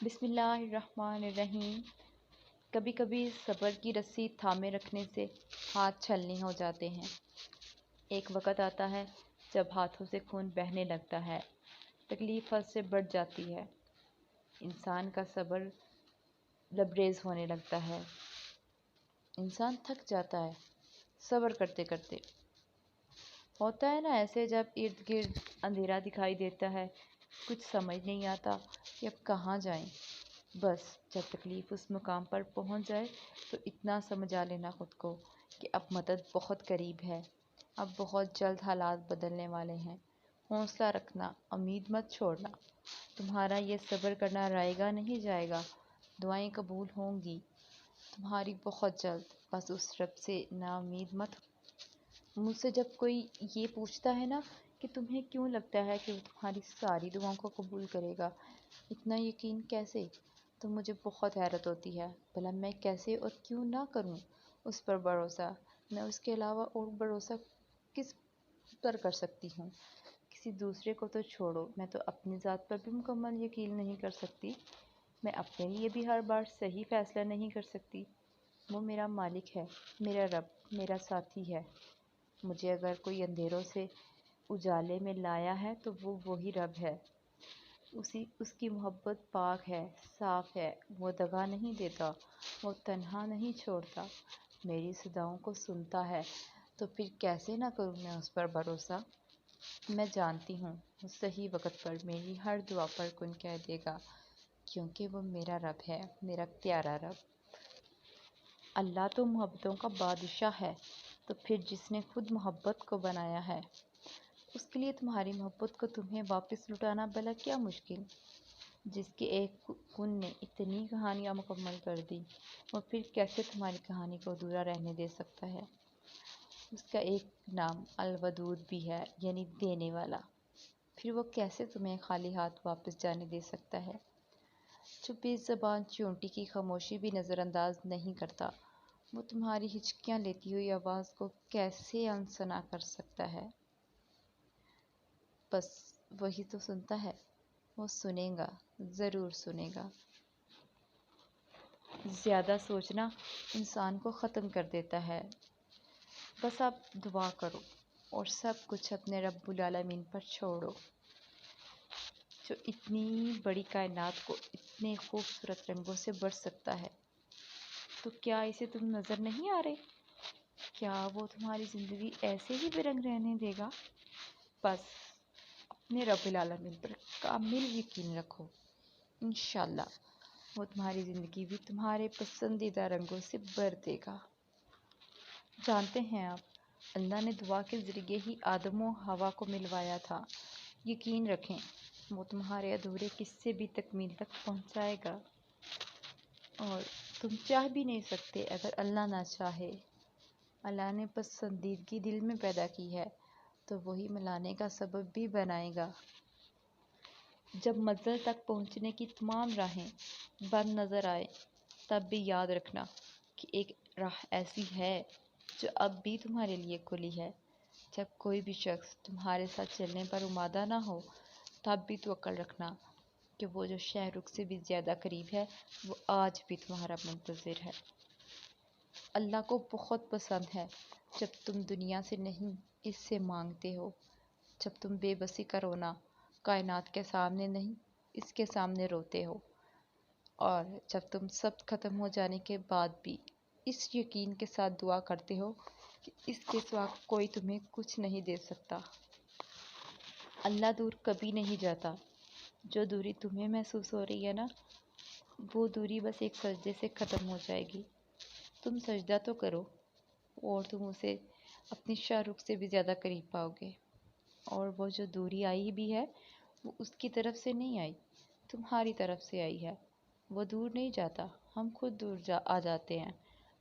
بسم اللہ الرحمن الرحیم۔ کبھی کبھی صبر کی رسی تھامے رکھنے سے ہاتھ چھلنی ہو جاتے ہیں۔ ایک وقت آتا ہے جب ہاتھوں سے خون بہنے لگتا ہے، تکلیف حد سے بڑھ جاتی ہے، انسان کا صبر لبریز ہونے لگتا ہے، انسان تھک جاتا ہے صبر کرتے کرتے۔ ہوتا ہے نا ایسے، جب ارد گرد اندھیرا دکھائی دیتا ہے، کچھ سمجھ نہیں آتا کہ اب کہاں جائیں۔ بس جب تکلیف اس مقام پر پہنچ جائے تو اتنا سمجھا لینا خود کو کہ اب مدد بہت قریب ہے، اب بہت جلد حالات بدلنے والے ہیں۔ حوصلہ رکھنا، امید مت چھوڑنا، تمہارا یہ صبر کرنا رائے گا نہیں جائے گا، دعائیں قبول ہوں گی تمہاری بہت جلد۔ بس اس رب سے نا امید مت ہو۔ مجھ سے جب کوئی یہ پوچھتا ہے نا کہ تمہیں کیوں لگتا ہے کہ وہ تمہاری ساری دعاؤں کو قبول کرے گا، اتنا یقین کیسے، تو مجھے بہت حیرت ہوتی ہے۔ بھلا میں کیسے اور کیوں نہ کروں اس پر بھروسہ؟ میں اس کے علاوہ اور بھروسہ کس پر کر سکتی ہوں؟ کسی دوسرے کو تو چھوڑو، میں تو اپنی ذات پر بھی مکمل یقین نہیں کر سکتی۔ میں اپنے لیے بھی ہر بار صحیح فیصلہ نہیں کر سکتی۔ وہ میرا مالک ہے، میرا رب، میرا ساتھی ہے۔ مجھے اگر کوئی اندھیروں سے اجالے میں لایا ہے تو وہ وہی رب ہے۔ اس کی محبت پاک ہے، صاف ہے، وہ دغا نہیں دیتا، وہ تنہا نہیں چھوڑتا، میری صداؤں کو سنتا ہے، تو پھر کیسے نہ کروں میں اس پر بھروسہ؟ میں جانتی ہوں وہ صحیح وقت پر میری ہر دعا پر کن کہہ دے گا، کیونکہ وہ میرا رب ہے، میرا پیارا رب۔ اللہ تو محبتوں کا بادشاہ ہے، تو پھر جس نے خود محبت کو بنایا ہے، اس کے لیے تمہاری محبت کو تمہیں واپس لٹانا بھلا کیا مشکل؟ جس کے ایک کن نے اتنی کہانیاں مکمل کر دی، وہ پھر کیسے تمہاری کہانی کو ادھورا رہنے دے سکتا ہے؟ اس کا ایک نام الودود بھی ہے، یعنی دینے والا، پھر وہ کیسے تمہیں خالی ہاتھ واپس جانے دے سکتا ہے؟ جو بے زبان چونٹی کی خاموشی بھی نظر انداز نہیں کرتا، وہ تمہاری ہچکیاں لیتی ہوئی آواز کو کیسے انسنا کر سکتا ہے؟ بس وہی تو سنتا ہے، وہ سنے گا، ضرور سنے گا۔ زیادہ سوچنا انسان کو ختم کر دیتا ہے۔ بس آپ دعا کرو اور سب کچھ اپنے رب العالمین پر چھوڑو، جو اتنی بڑی کائنات کو اتنے خوبصورت رنگوں سے بھر سکتا ہے۔ تو کیا اسے تم نظر نہیں آ رہے؟ کیا وہ تمہاری زندگی ایسے ہی بے رنگ رہنے دے گا؟ بس اپنے رب العالمین پر کامل یقین رکھو، انشاءاللہ وہ تمہاری زندگی بھی تمہارے پسندیدہ رنگوں سے بھر دے گا۔ جانتے ہیں آپ، اللہ نے دعا کے ذریعے ہی آدم و حوا کو ملوایا تھا۔ یقین رکھیں وہ تمہارے ادھورے قصے بھی تکمیل تک پہنچائے گا، اور تم چاہ بھی نہیں سکتے اگر اللہ نہ چاہے۔ اللہ نے پسندیدگی دل میں پیدا کی ہے تو وہی ملانے کا سبب بھی بنائے گا۔ جب منزل تک پہنچنے کی تمام راہیں بند نظر آئے، تب بھی یاد رکھنا کہ ایک راہ ایسی ہے جو اب بھی تمہارے لیے کھلی ہے۔ جب کوئی بھی شخص تمہارے ساتھ چلنے پر آمادہ نہ ہو، تب بھی توکل رکھنا کہ وہ جو شہ رخ سے بھی زیادہ قریب ہے، وہ آج بھی تمہارا منتظر ہے۔ اللہ کو بہت پسند ہے جب تم دنیا سے نہیں، اس سے مانگتے ہو، جب تم بے بسی کا رونا کائنات کے سامنے نہیں، اس کے سامنے روتے ہو، اور جب تم سب ختم ہو جانے کے بعد بھی اس یقین کے ساتھ دعا کرتے ہو کہ اس کے سوا کوئی تمہیں کچھ نہیں دے سکتا۔ اللہ دور کبھی نہیں جاتا۔ جو دوری تمہیں محسوس ہو رہی ہے نا، وہ دوری بس ایک سجدے سے ختم ہو جائے گی۔ تم سجدہ تو کرو اور تم اسے اپنی شاہ رخ سے بھی زیادہ قریب پاؤ گے۔ اور وہ جو دوری آئی بھی ہے، وہ اس کی طرف سے نہیں آئی، تمہاری طرف سے آئی ہے۔ وہ دور نہیں جاتا، ہم خود دور آ جاتے ہیں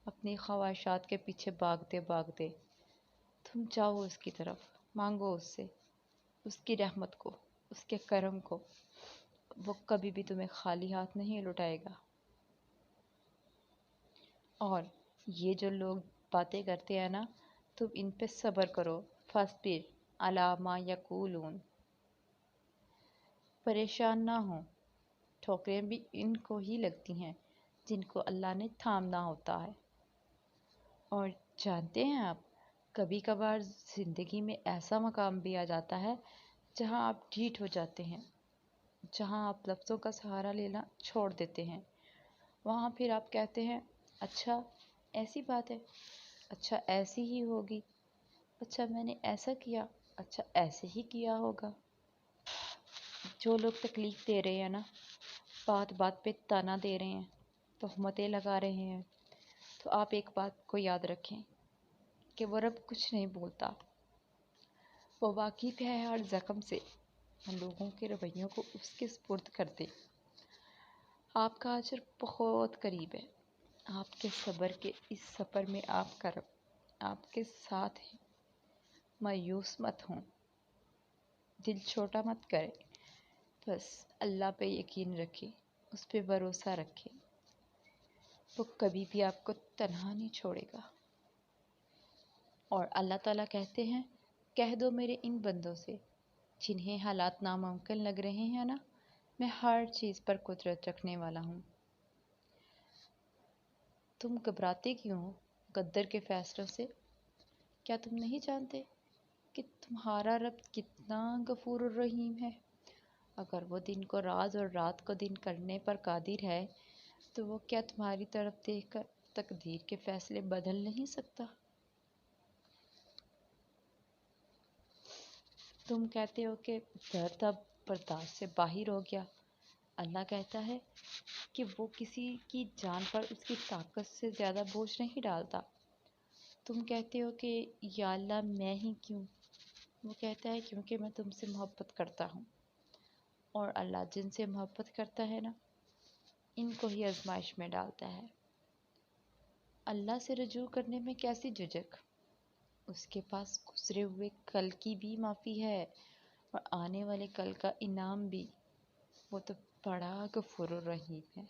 اپنی خواہشات کے پیچھے بھاگتے بھاگتے۔ تم جاؤ اس کی طرف، مانگو اس سے، اس کی رحمت کو، اس کے کرم کو۔ وہ کبھی بھی تمہیں خالی ہاتھ نہیں لوٹائے گا۔ اور یہ جو لوگ باتیں کرتے ہیں نا، تم ان پہ صبر کرو، فاصبر علی ما یقولون۔ پریشان نہ ہو، ٹھوکریں بھی ان کو ہی لگتی ہیں جن کو اللہ نے تھامنا ہوتا ہے۔ اور جانتے ہیں آپ، کبھی کبھار زندگی میں ایسا مقام بھی آ جاتا ہے جہاں آپ ڈھیٹ ہو جاتے ہیں، جہاں آپ لفظوں کا سہارا لینا چھوڑ دیتے ہیں۔ وہاں پھر آپ کہتے ہیں، اچھا ایسی بات ہے، اچھا ایسی ہی ہوگی، اچھا میں نے ایسا کیا، اچھا ایسے ہی کیا ہوگا۔ جو لوگ تکلیف دے رہے ہیں نا، بات بات پہ تانا دے رہے ہیں، تہمتیں لگا رہے ہیں، تو آپ ایک بات کو یاد رکھیں کہ وہ رب کچھ نہیں بولتا، وہ واقف ہے ہر زخم سے، لوگوں کے رویوں کو اس کے سپرد کر دے۔ آپ کا اجر بہت قریب ہے، آپ کے صبر کے اس سفر میں آپ کا رب آپ کے ساتھ ہے۔ مایوس مت ہوں، دل چھوٹا مت کریں، بس اللہ پہ یقین رکھیں، اس پہ بھروسہ رکھیں، وہ کبھی بھی آپ کو تنہا نہیں چھوڑے گا۔ اور اللہ تعالیٰ کہتے ہیں، کہہ دو میرے ان بندوں سے جنہیں حالات ناممکن لگ رہے ہیں نا، میں ہر چیز پر قدرت رکھنے والا ہوں۔ تم گھبراتے کیوں ہو مقدر کے فیصلوں سے؟ کیا تم نہیں جانتے کہ تمہارا رب کتنا غفور الرحیم ہے؟ اگر وہ دن کو راز اور رات کو دن کرنے پر قادر ہے تو وہ کیا تمہاری طرف دیکھ کر تقدیر کے فیصلے بدل نہیں سکتا؟ تم کہتے ہو کہ درد اب برداشت سے باہر ہو گیا۔ اللہ کہتا ہے کہ وہ کسی کی جان پر اس کی طاقت سے زیادہ بوجھ نہیں ڈالتا۔ تم کہتے ہو کہ یا اللہ میں ہی کیوں؟ وہ کہتا ہے کیونکہ میں تم سے محبت کرتا ہوں، اور اللہ جن سے محبت کرتا ہے نا، ان کو ہی آزمائش میں ڈالتا ہے۔ اللہ سے رجوع کرنے میں کیسی جھجک؟ اس کے پاس گزرے ہوئے کل کی بھی معافی ہے اور آنے والے کل کا انعام بھی۔ وہ تو بڑا غفور الرحیم ہے۔